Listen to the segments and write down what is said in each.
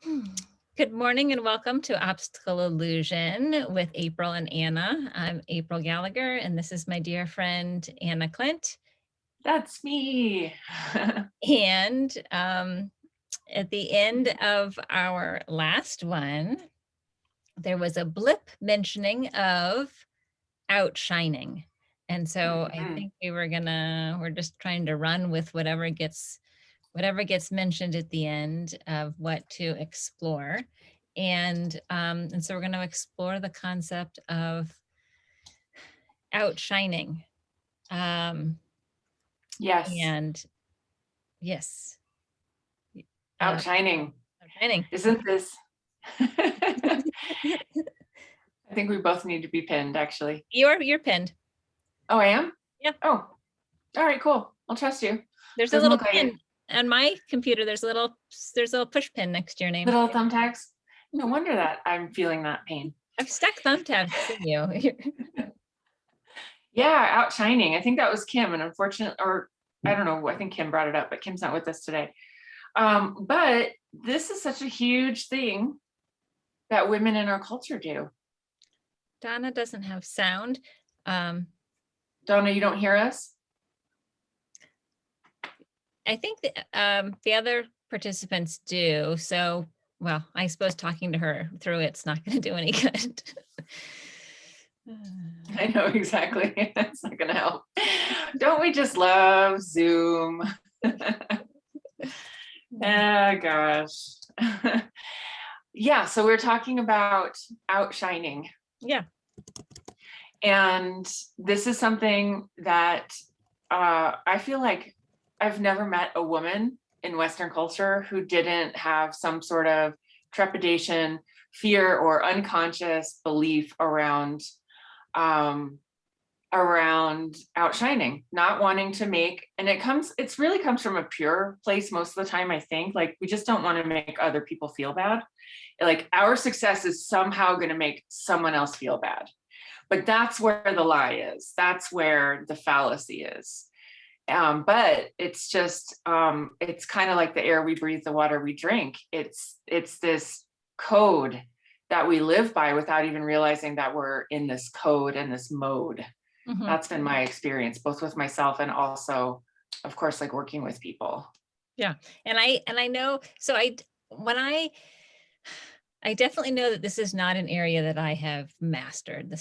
Good morning and welcome to Obstacle Illusion with April and Anna. I'm April Gallagher, and this is my dear friend Anna Clint. That's me. And at the end of our last one, there was a blip mentioning of outshining. And so I Mhm. think we're just trying to run with whatever gets mentioned at the end of what to explore. And so we're going to explore the concept of outshining. Um, Yes, and yes, uh, outshining. outshining. Isn't this? I think we both need to be pinned, actually. You're pinned. Oh, I am? Yeah, Oh, all right, cool. I'll trust you. there's a Doesn't little look like it. pin on my computer. There's a little push pin next to your name. Little thumbtacks. No wonder that I'm feeling that pain. I've stuck thumbtacks in you. Yeah, outshining. I think that was Kim, and unfortunately, or I don't know, I think Kim brought it up, but Kim's not with us today. But this is such a huge thing that women in our culture do. Donna doesn't have sound. Um, Donna, you don't hear us? I think the other participants do. So, well, I suppose talking to her through it's not going to do any good. I know exactly. It's not gonna help. Don't we just love Zoom? Oh gosh. Yeah, so we're talking about outshining. Yeah. And this is something that I feel like I've never met a woman in Western culture who didn't have some sort of trepidation, fear, or unconscious belief um, around outshining, not wanting to make, and it's really comes from a pure place most of the time. I think like we just don't want to make other people feel bad. Like our success is somehow going to make someone else feel bad. But that's where the lie is. That's where the fallacy is. But it's just it's kind of like the air we breathe, the water we drink. It's this code that we live by without even realizing that we're in this code and this mode. Mhm. That's been my experience, both with myself and also, of course, like working with people. Yeah. And I know, so when I definitely know that this is not an area that I have mastered.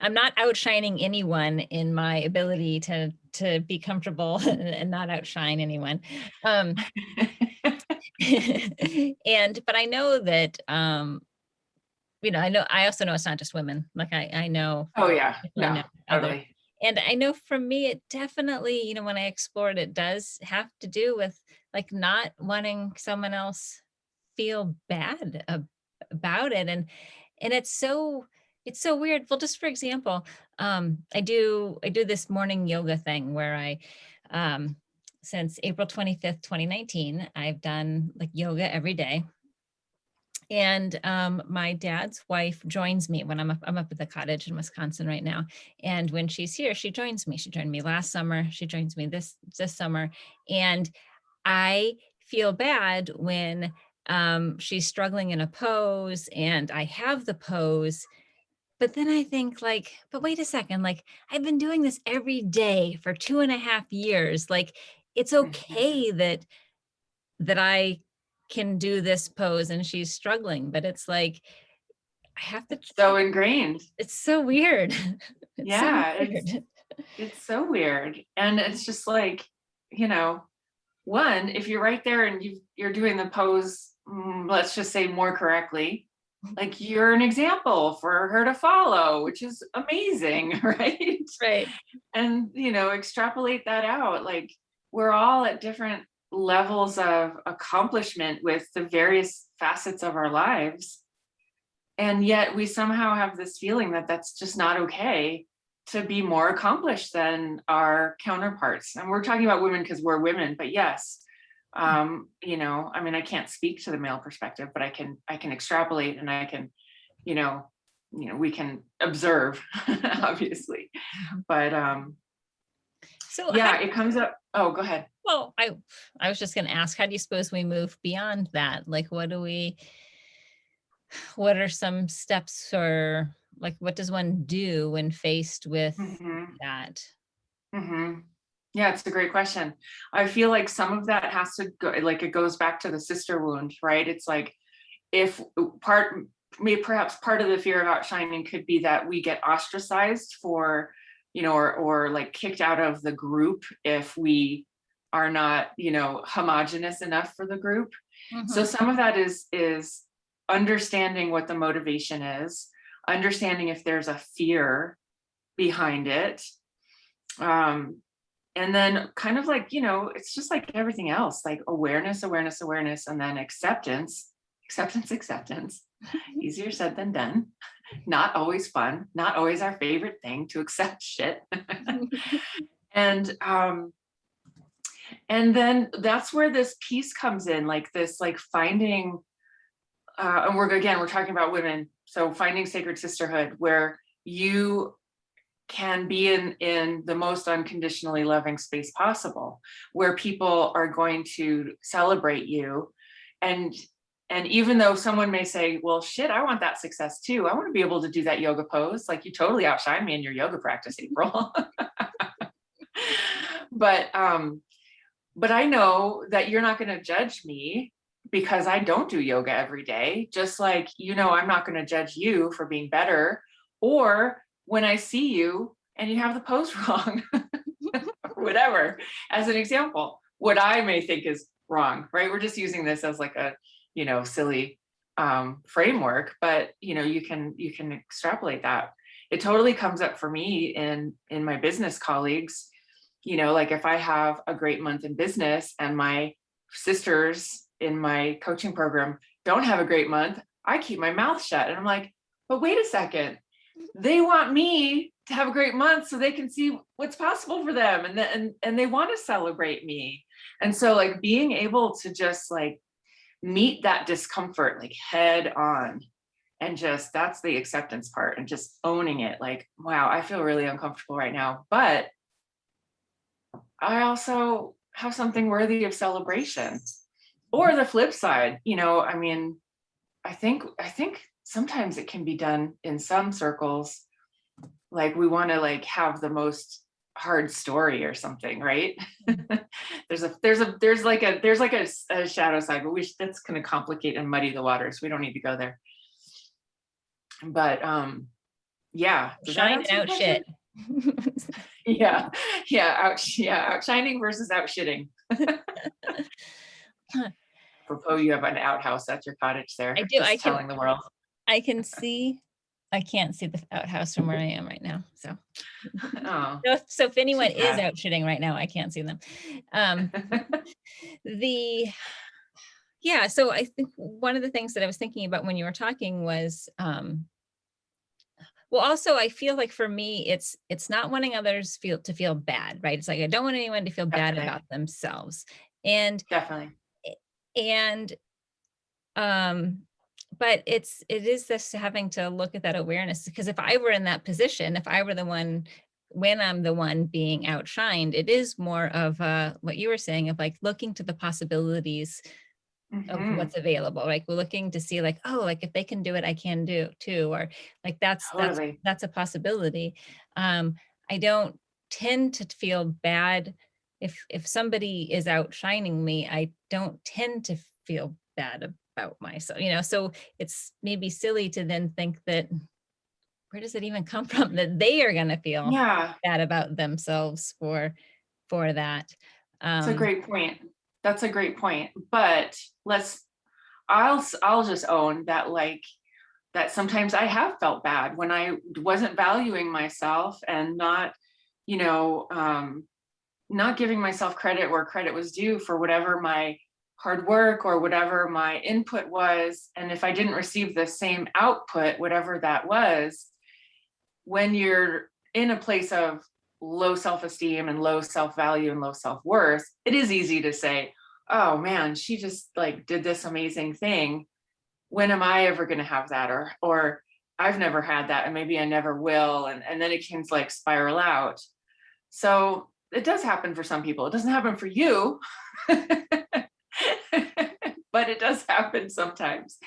I'm not outshining anyone in my ability to be comfortable and not outshine anyone. Um, but I know that I also know it's not just women. Like I know, Oh yeah, definitely no, know others. totally. And I know for me, it definitely, when I explored, it does have to do with like not wanting someone else feel bad about it. And it's so weird. Well, just for example, I do this morning yoga thing where um, since April 25th, 2019, I've done like yoga every day. And my dad's wife joins me when I'm up at the cottage in Wisconsin right now. And when she's here, she joins me. She joined me last summer. She joins me this summer. And I feel bad when she's struggling in a pose and I have the pose. But then I think like, but wait a second, like I've been doing this every day for 2.5 years. Like it's Mhm. okay that I can do this pose and she's struggling, but it's like I have to. It's so ingrained. It's so weird. It's so Yeah, weird. it's so weird. And it's just like, you know, one, if you're right there and you're doing the pose, let's just say more correctly, like you're an example for her to follow, which is amazing, right? Right. And, extrapolate that out. Like we're all at different levels of accomplishment with the various facets of our lives. And yet we somehow have this feeling that that's just not okay to be more accomplished than our counterparts. And we're talking about women because we're women, but yes, I mean, I can't speak to the male perspective, but I can extrapolate, and I can, you know, we can observe, obviously. Mhm. But So how yeah, it comes up. Oh, go ahead. Well, I was just gonna ask, how do you suppose we move beyond that? Like, what are some steps, or like, what does one do when faced with Hmm. that? Hmm. Yeah, it's a great question. I feel like some of that has to go, like it goes back to the sister wound, right? It's like if part, maybe perhaps part of the fear of outshining could be that we get ostracized for, or like kicked out of the group if we are not, homogenous enough for the group. So Mhm. some of that is understanding what the motivation is, understanding if there's a fear behind it. Um, and then kind of like, it's just like everything else, like awareness, awareness, awareness, and then acceptance, acceptance, acceptance. Easier said than done. Not always fun, not always our favorite thing to accept shit. and and then that's where this piece comes in, like this, like finding, and we're talking about women, so finding sacred sisterhood where you can be in the most unconditionally loving space possible, where people are going to celebrate you. and and even though someone may say, well, shit, I want that success too, I want to be able to do that yoga pose, like you totally outshine me in your yoga practice, April. but but I know that you're not going to judge me because I don't do yoga every day. Just like, I'm not going to judge you for being better. Or when I see you and you have the pose wrong, or whatever, as an example, what I may think is wrong, right? We're just using this as like a, silly framework, but you can extrapolate that. It totally comes up for me in my business colleagues. Like if I have a great month in business and my sisters in my coaching program don't have a great month, I keep my mouth shut. And I'm like, but wait a second. They want me to have a great month so they can see what's possible for them. And they want to celebrate me. And so like being able to just like meet that discomfort like head on, and just that's the acceptance part, and just owning it, like, wow, I feel really uncomfortable right now, but I also have something worthy of celebration. Or the flip side, I mean, I think sometimes it can be done in some circles, like we want to like have the most hard story or something, right? There's like a shadow side, but that's going to complicate and muddy the waters. We don't need to go there. But yeah, does that Shine answer and your out shit. question? Yeah, outshining versus outshitting. Propose you have an outhouse at your cottage I there, do, just telling the world. I can see I can't see the outhouse from where I am right now, so Oh, so if too anyone is bad. out shitting right now, I can't see them. Um, the Yeah, so I think one of the things that I was thinking about when you were talking was, well, also, I feel like for me, it's not wanting others feel bad, right? It's like I don't want anyone to feel bad Definitely, about themselves, and definitely. and um, but it is this having to look at that awareness, because if I were in that position, if I were the one when I'm the one being outshined, it is more of what you were saying, of like looking to the possibilities of Hmm. what's available. Like we're looking to see like, oh, like if they can do it, I can do too, or like Totally. that's a possibility. Um, I don't tend to feel bad if somebody is outshining me. I don't tend to feel bad about myself, so it's maybe silly to then think that where does it even come from that they are going to feel Yeah, bad about themselves for that. it's a Um, great point. That's a great point. But I'll just own that, like, that sometimes I have felt bad when I wasn't valuing myself and not, you know, um, not giving myself credit where credit was due for whatever my hard work or whatever my input was. And if I didn't receive the same output, whatever that was, when you're in a place of low self-esteem and low self-value and low self-worth, it is easy to say, oh man, she just like did this amazing thing. When am I ever going to have that? Or I've never had that and maybe I never will. And then it can like spiral out. So it does happen for some people. It doesn't happen for you, but it does happen sometimes.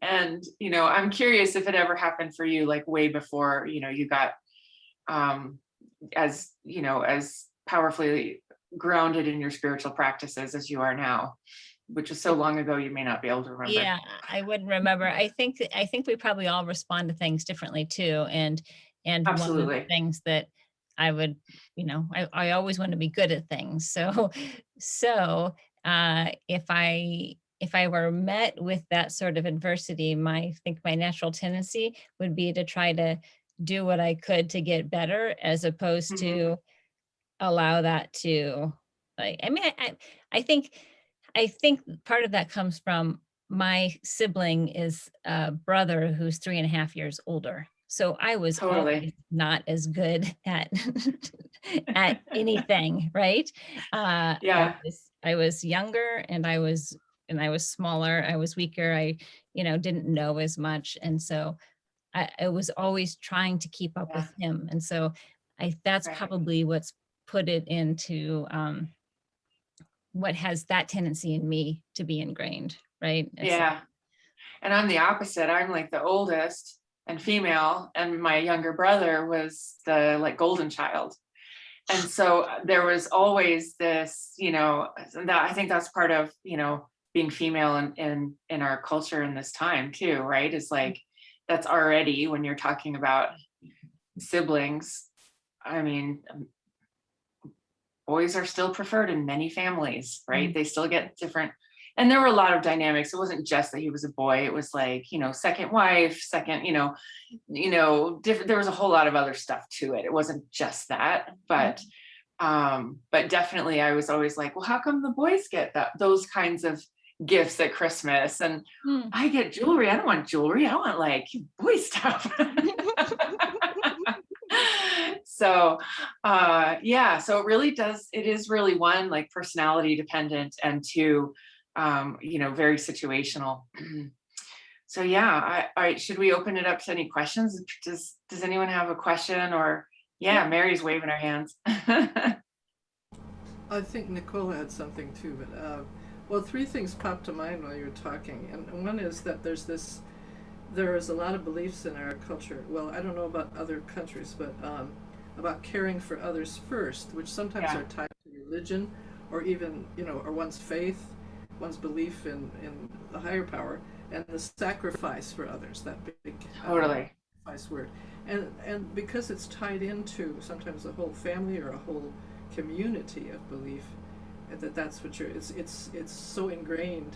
And, I'm curious if it ever happened for you, like way before, you got, um, as powerfully grounded in your spiritual practices as you are now, which is so long ago, you may not be able to remember. Yeah, I wouldn't remember. I think we probably all respond to things differently too. And one of the Absolutely. things that I would, I always want to be good at things. So if I were met with that sort of adversity, I think my natural tendency would be to try to do what I could to get better, as opposed Mhm. to allow that to, like, I mean, I think part of that comes from my sibling is a brother who's 3.5 years older. So I was always Totally. not as good at at anything, right? I Yeah. was I was younger, and I was smaller, I was weaker, I didn't know as much. And so I was always trying to keep up Yeah. with him. And so that's Right. probably what's put it into, what has that tendency in me to be ingrained, right? It's like, Yeah. And I'm the opposite. I'm like the oldest and female, and my younger brother was the like golden child. And so there was always this, that I think that's part of, being female in our culture in this time too, right? Is like that's already when you're talking about siblings. I mean, boys are still preferred in many families, right? mm, They still get different. And there were a lot of dynamics. It wasn't just that he was a boy. It was like, second wife, second, different. There was a whole lot of other stuff to it. It wasn't just that, but definitely I was always like, well, how come the boys get those kinds of gifts at Christmas? And mm. I get jewelry. I don't want jewelry. I want like boy stuff. So yeah, so it is really, one, like personality dependent, and two, very situational. So yeah, I should we open it up to any questions? Does anyone have a question? Or Yeah. yeah, Mary's waving her hands. I think Nicole had something too, but well, three things popped to mind while you were talking, and one is that there is a lot of beliefs in our culture. Well, I don't know about other countries, but about caring for others first, which sometimes Yeah. are tied to religion, or even or one's faith, one's belief in the higher power, and the sacrifice for others. That big Totally. sacrifice word, and because it's tied into sometimes a whole family or a whole community of belief, that's what it's so ingrained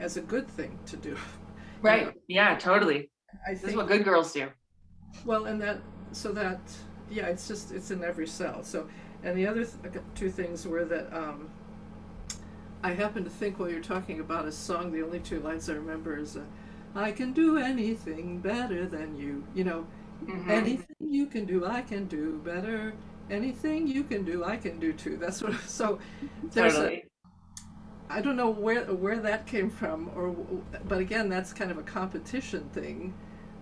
as a good thing to do. you know Right. Yeah, totally. I This is think, what good girls do. well, and that yeah, it's in every cell. So, and the other two things were that I happened to think while you're talking about a song, the only two lines I remember is I can do anything better than you. Hmm. Anything you can do, I can do better. Anything you can do, I can do too. That's what. So there's a Totally. I don't know where that came from, but again, that's kind of a competition thing.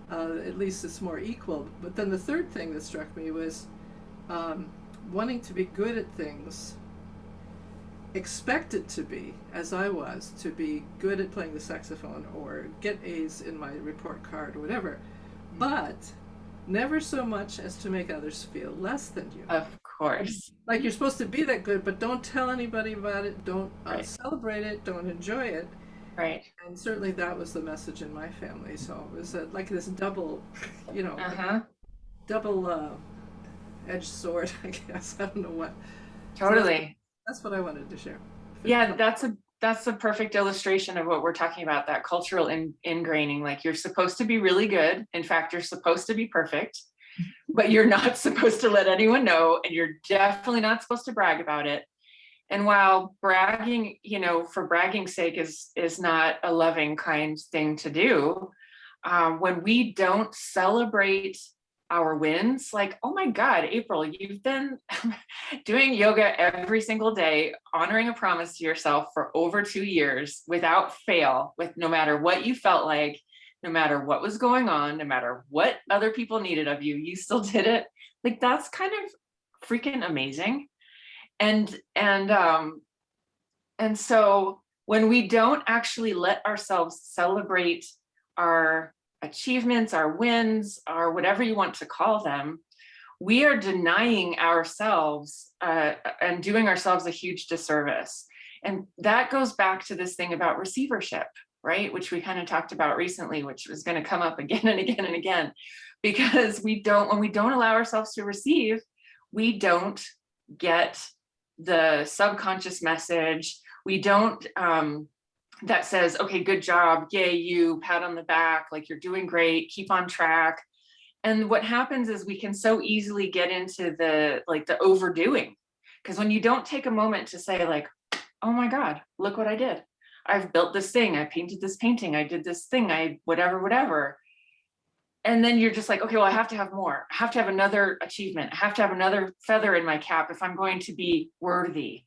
At least it's more equal. But then the third thing that struck me was um, wanting to be good at things, expected to be, as I was, to be good at playing the saxophone or get A's in my report card or whatever, but never so much as to make others feel less than you. Of course. Like you're supposed to be that good, but don't tell anybody about it. Don't Right. celebrate it. Don't enjoy it. Right. And certainly that was the message in my family. So it was like this double, like Uh-huh. double edged sword, I guess. I don't know what. So Totally. that's what I wanted to share. If it Yeah, helped. that's a perfect illustration of what we're talking about, that cultural ingraining. Like you're supposed to be really good. In fact, you're supposed to be perfect, but you're not supposed to let anyone know, and you're definitely not supposed to brag about it. And while bragging, for bragging's sake is not a loving, kind thing to do, when we don't celebrate our wins, like, oh my God, April, you've been doing yoga every single day, honoring a promise to yourself for over 2 years without fail, with no matter what you felt like, no matter what was going on, no matter what other people needed of you, you still did it. Like that's kind of freaking amazing. And so when we don't actually let ourselves celebrate our achievements, our wins, or whatever you want to call them, we are denying ourselves and doing ourselves a huge disservice. And that goes back to this thing about receivership, right? Which we kind of talked about recently, which was going to come up again and again and again, because when we don't allow ourselves to receive, we don't get the subconscious message. We don't, that says, okay, good job, yay, you, pat on the back, like you're doing great, keep on track. And what happens is we can so easily get into the overdoing. Because when you don't take a moment to say like, oh my God, look what I did. I've built this thing, I painted this painting, I did this thing, I whatever. And then you're just like, okay, well, I have to have more. I have to have another achievement. I have to have another feather in my cap if I'm going to be worthy.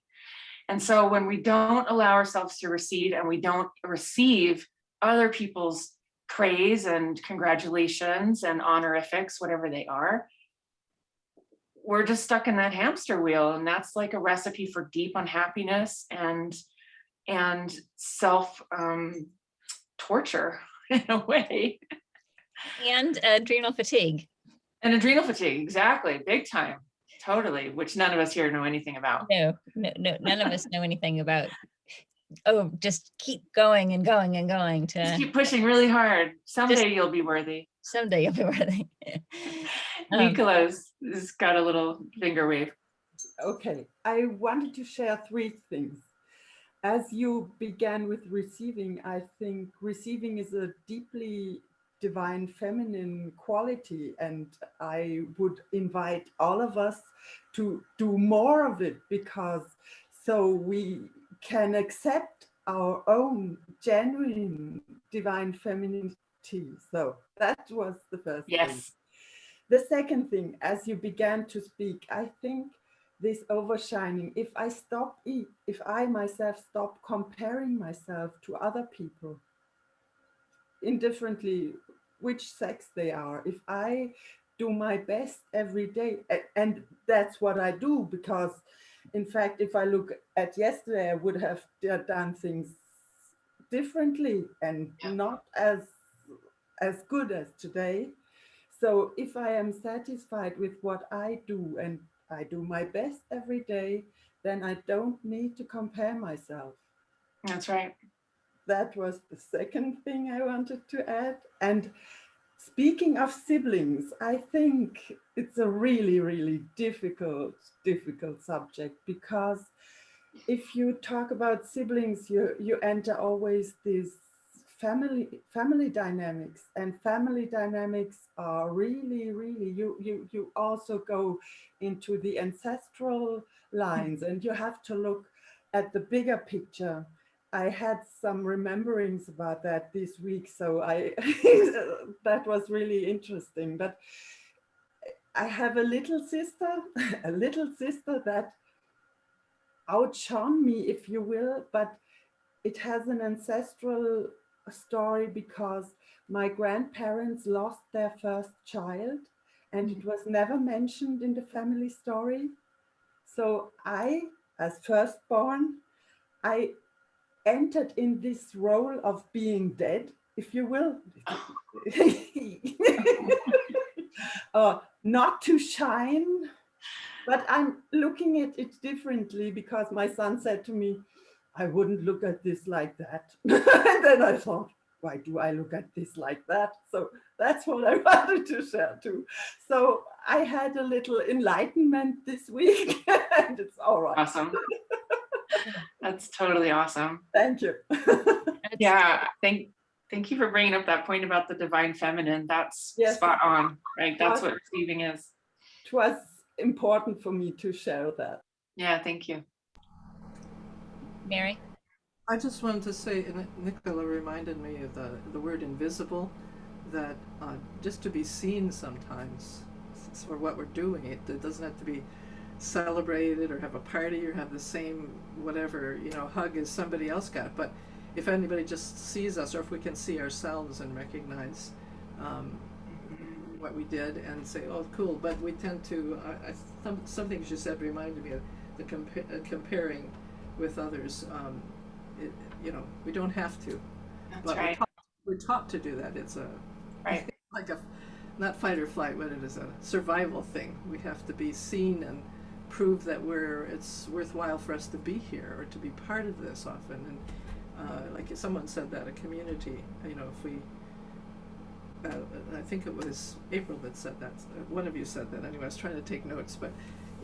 And so when we don't allow ourselves to receive, and we don't receive other people's praise and congratulations and honorifics, whatever they are, we're just stuck in that hamster wheel. And that's like a recipe for deep unhappiness and self torture in a way. And adrenal fatigue. And adrenal fatigue, exactly, big time, totally, which none of us here know anything about. No, none of us know anything about. Oh, just keep going and going and going to just keep pushing really hard. Someday you'll be worthy. Someday you'll be worthy. Nicola's has got a little finger wave. Okay, I wanted to share 3 things. As you began with receiving, I think receiving is a deeply divine feminine quality, and I would invite all of us to do more of it, because so we can accept our own genuine divine femininity. So that was the first thing. The second thing, as you began to speak, I think this overshining, if I myself stop comparing myself to other people, indifferently which sex they are, if I do my best every day, and that's what I do, because in fact, if I look at yesterday, I would have done things differently and not as good as today. So if I am satisfied with what I do and I do my best every day, then I don't need to compare myself. That's right. That was the second thing I wanted to add. And speaking of siblings, I think it's a really, really difficult subject, because if you talk about siblings, you enter always this family dynamics, and family dynamics are really, you also go into the ancestral lines, and you have to look at the bigger picture. I had some rememberings about that this week, so that was really interesting. But I have a little sister that outshone me, if you will, but it has an ancestral story, because my grandparents lost their first child, and it was never mentioned in the family story. So I, as firstborn, I entered in this role of being dead, if you will. Not to shine, but I'm looking at it differently, because my son said to me, I wouldn't look at this like that. And then I thought, why do I look at this like that? So that's what I wanted to share too. So I had a little enlightenment this week, and it's all right. Awesome. That's totally awesome. Thank you. Yeah, thank you for bringing up that point about the divine feminine. That's spot on, right? That's what receiving is. It was important for me to share that. Yeah, thank you. Mary? I just wanted to say, Nicola reminded me of the word invisible, that just to be seen sometimes for what we're doing, it doesn't have to be celebrated or have a party or have the same whatever, hug as somebody else got. But if anybody just sees us, or if we can see ourselves and recognize what we did and say, oh, cool. But we tend to, some things you said reminded me of the comparing with others. It, we don't have to. That's But right. we're taught to do that. It's Right. like not fight or flight, but it is a survival thing. We have to be seen and prove that it's worthwhile for us to be here or to be part of this often. And like someone said that a community, if we, I think it was April that said that. One of you said that. Anyway, I was trying to take notes, but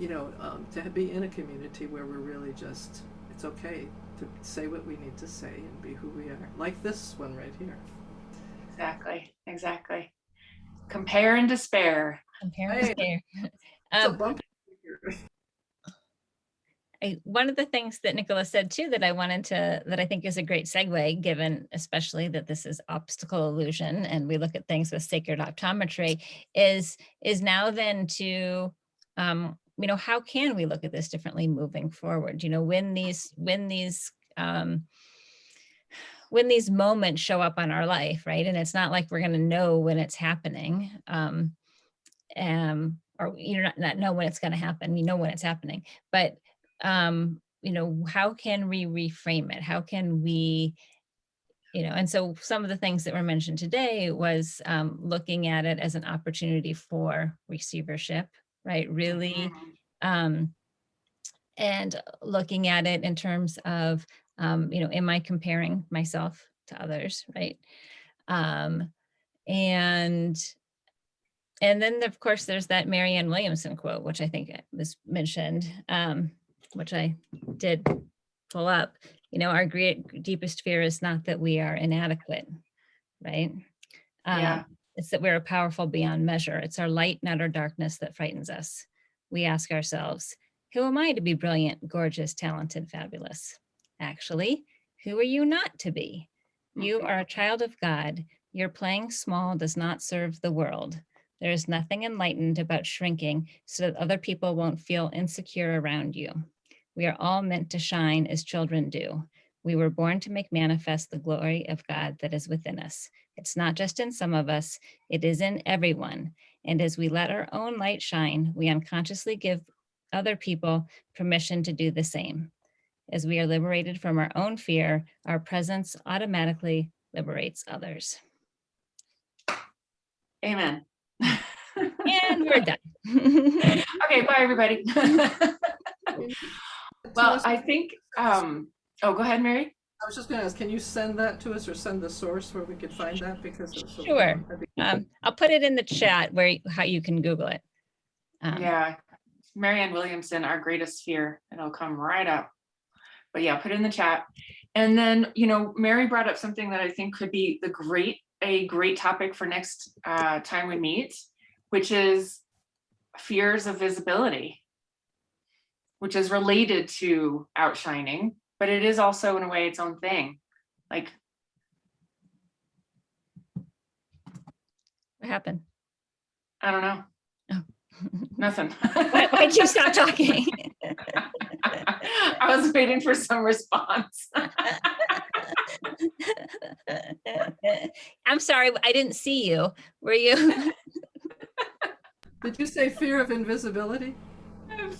to be in a community where we're really just, it's okay to say what we need to say and be who we are, like this one right here. Exactly. Compare and despair. Compare and despair. It's a bumpy figure. One of the things that Nicola said too that I think is a great segue, given especially that this is optical illusion and we look at things with sacred optometry, is now then to how can we look at this differently moving forward? When these moments show up on our life, right? And it's not like we're going to know when it's happening, or not know when it's going to happen. You know when it's happening, but how can we reframe it? How can we, and so some of the things that were mentioned today was looking at it as an opportunity for receivership, right? Really, and looking at it in terms of, am I comparing myself to others, right? And then of course there's that Marianne Williamson quote, which I think was mentioned, which I did pull up. Our deepest fear is not that we are inadequate, right? Yeah. It's that we're powerful beyond measure. It's our light, not our darkness, that frightens us. We ask ourselves, who am I to be brilliant, gorgeous, talented, fabulous? Actually, who are you not to be? You are a child of God. Your playing small does not serve the world. There is nothing enlightened about shrinking so that other people won't feel insecure around you. We are all meant to shine as children do. We were born to make manifest the glory of God that is within us. It's not just in some of us, it is in everyone. And as we let our own light shine, we unconsciously give other people permission to do the same. As we are liberated from our own fear, our presence automatically liberates others. Amen. And we're done. Okay, bye everybody. Well, I think, go ahead, Mary. I was just going to ask, can you send that to us or send the source where we could find that? Because it's so Sure. I'll put it in the chat how you can Google it. Yeah, Marianne Williamson, Our Greatest Fear. It'll come right up. But yeah, put it in the chat. And then, Mary brought up something that I think could be a great topic for next time we meet, which is fears of visibility, which is related to outshining, but it is also in a way its own thing. Like, what happened? I don't know. Oh. Nothing. Why'd you stop talking? I was waiting for some response. I'm sorry, I didn't see you. Were you? Did you say fear of invisibility?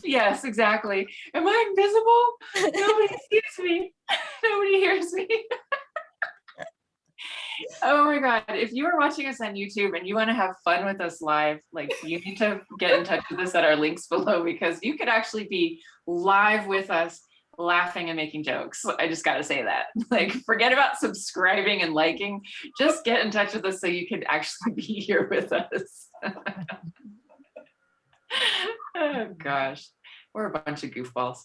Yes, exactly. Am I invisible? Nobody sees me. Nobody hears me. Oh my God. If you are watching us on YouTube and you want to have fun with us live, like, you need to get in touch with us at our links below, because you could actually be live with us laughing and making jokes. I just got to say that. Like, forget about subscribing and liking. Just get in touch with us so you can actually be here with us. Oh gosh, we're a bunch of goofballs.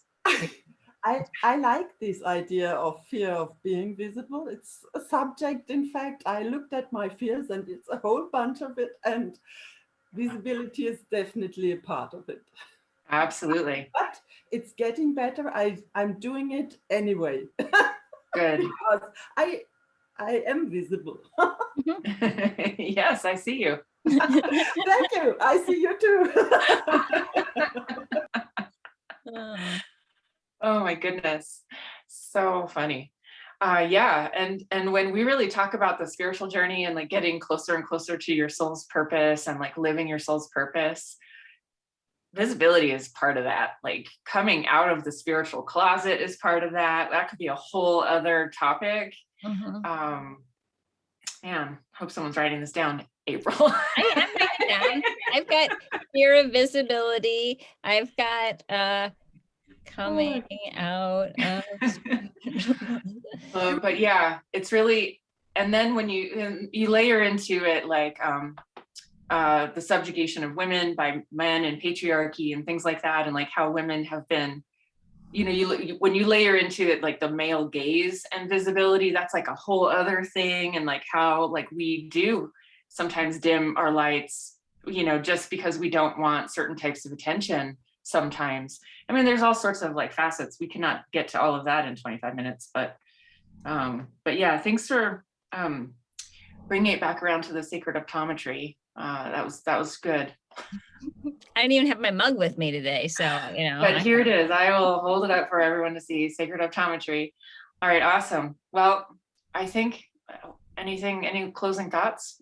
I like this idea of fear of being visible. It's a subject, in fact, I looked at my fears and it's a whole bunch of it, and visibility is definitely a part of it. Absolutely. But it's getting better. I'm doing it anyway. Good. Because I am visible. Yes, I see you. Thank you. I see you too. Oh my goodness. So funny. Yeah, and when we really talk about the spiritual journey and like getting closer and closer to your soul's purpose and like living your soul's purpose, visibility is part of that. Like coming out of the spiritual closet is part of that. That could be a whole other topic. Mhm. Man, hope someone's writing this down, April. I am writing down. I've got fear of visibility. I've got coming out of But yeah, it's really, and then when you layer into it like the subjugation of women by men and patriarchy and things like that, and like how women have been, when you layer into it like the male gaze and visibility, that's like a whole other thing. And like how like we do sometimes dim our lights, just because we don't want certain types of attention sometimes. I mean, there's all sorts of like facets. We cannot get to all of that in 25 minutes, but yeah, thanks for bringing it back around to the sacred optometry. That was good. I didn't even have my mug with me today, so But here it is. I will hold it up for everyone to see. Sacred optometry. All right, awesome. Well, I think any closing thoughts?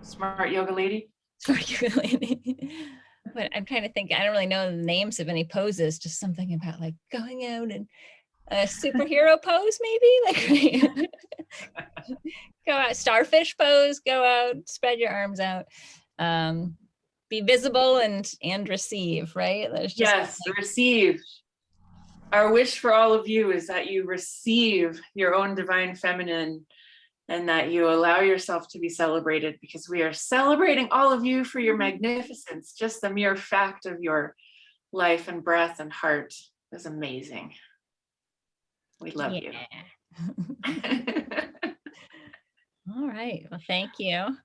Smart yoga lady. But I'm trying to think. I don't really know the names of any poses. Just something about like going out and a superhero pose, maybe like go out, starfish pose. Go out, spread your arms out. Be visible and receive, right? There's just Yes, receive. Our wish for all of you is that you receive your own divine feminine and that you allow yourself to be celebrated, because we are celebrating all of you for your magnificence. Just the mere fact of your life and breath and heart is amazing. We love you. All right. Well, thank you.